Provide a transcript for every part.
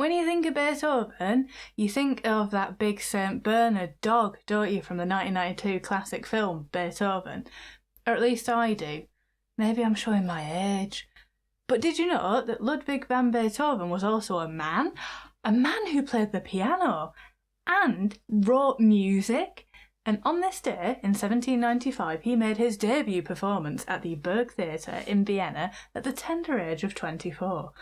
When you think of Beethoven, you think of that big St. Bernard dog, don't you, from the 1992 classic film, Beethoven? Or at least I do. Maybe I'm showing my age. But did you know that Ludwig van Beethoven was also a man? A man who played the piano and wrote music? And on this day, in 1795, he made his debut performance at the Burgtheater in Vienna at the tender age of 24.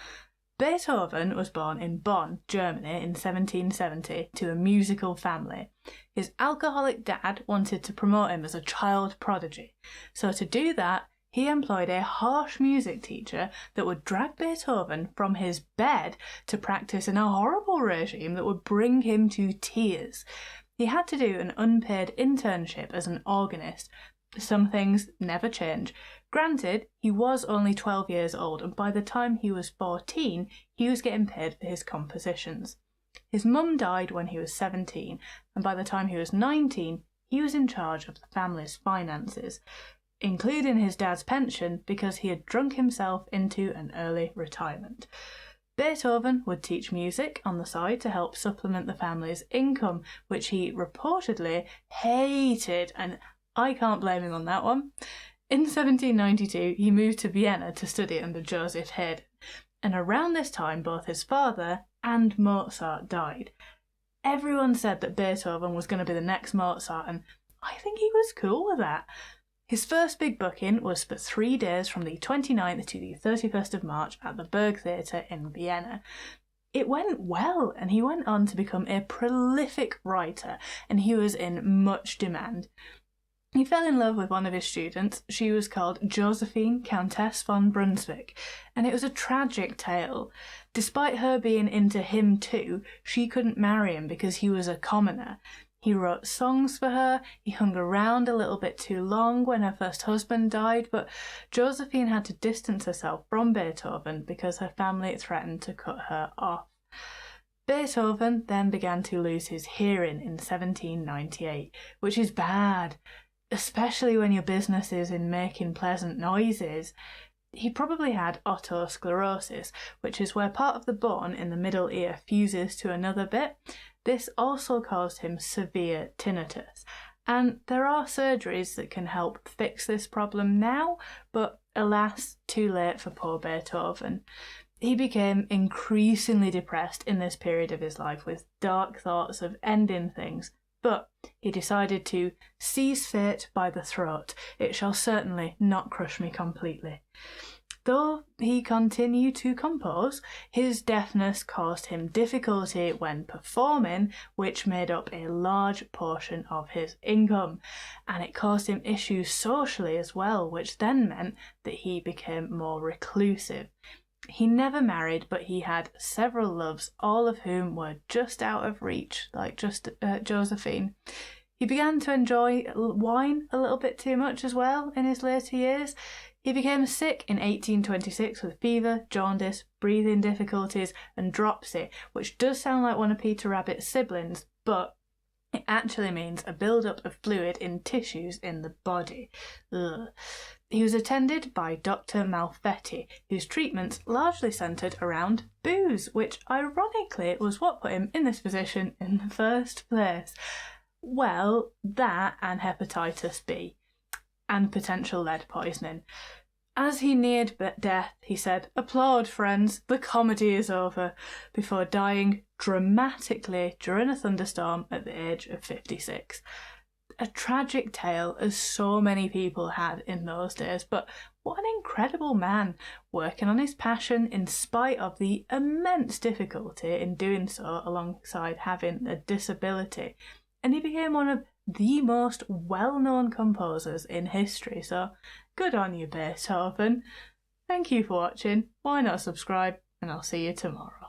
Beethoven was born in Bonn, Germany in 1770 to a musical family. His alcoholic dad wanted to promote him as a child prodigy, so to do that, he employed a harsh music teacher that would drag Beethoven from his bed to practice in a horrible regime that would bring him to tears. He had to do an unpaid internship as an organist. Some things never change. Granted, he was only 12 years old, and by the time he was 14, he was getting paid for his compositions. His mum died when he was 17, and by the time he was 19, he was in charge of the family's finances, including his dad's pension because he had drunk himself into an early retirement. Beethoven would teach music on the side to help supplement the family's income, which he reportedly hated, and I can't blame him on that one. In 1792, he moved to Vienna to study under Joseph Haydn, and around this time both his father and Mozart died. Everyone said that Beethoven was going to be the next Mozart, and I think he was cool with that. His first big booking was for 3 days from the 29th to the 31st of March at the Burgtheater in Vienna. It went well, and he went on to become a prolific writer, and he was in much demand. He fell in love with one of his students. She was called Josephine, Countess von Brunswick, and it was a tragic tale. Despite her being into him too, she couldn't marry him because he was a commoner. He wrote songs for her, he hung around a little bit too long when her first husband died, but Josephine had to distance herself from Beethoven because her family threatened to cut her off. Beethoven then began to lose his hearing in 1798, which is bad, especially when your business is in making pleasant noises. He probably had otosclerosis, which is where part of the bone in the middle ear fuses to another bit. This also caused him severe tinnitus, and there are surgeries that can help fix this problem now, but alas, too late for poor Beethoven. He became increasingly depressed in this period of his life with dark thoughts of ending things. But he decided to seize fate by the throat. It shall certainly not crush me completely. Though he continued to compose, his deafness caused him difficulty when performing, which made up a large portion of his income, and it caused him issues socially as well, which then meant that he became more reclusive. He never married, but he had several loves, all of whom were just out of reach, like Josephine. He began to enjoy wine a little bit too much as well in his later years. He became sick in 1826 with fever, jaundice, breathing difficulties, and dropsy, which does sound like one of Peter Rabbit's siblings, but it actually means a build-up of fluid in tissues in the body. Ugh. He was attended by Dr. Malfetti, whose treatments largely centred around booze, which ironically was what put him in this position in the first place. Well, that and hepatitis B, and potential lead poisoning. As he neared death, he said, "Applaud, friends, the comedy is over," before dying dramatically during a thunderstorm at the age of 56. A tragic tale, as so many people had in those days, but what an incredible man, working on his passion in spite of the immense difficulty in doing so alongside having a disability. And he became one of the most well-known composers in history, so good on you, Beethoven. Thank you for watching. Why not subscribe, and I'll see you tomorrow.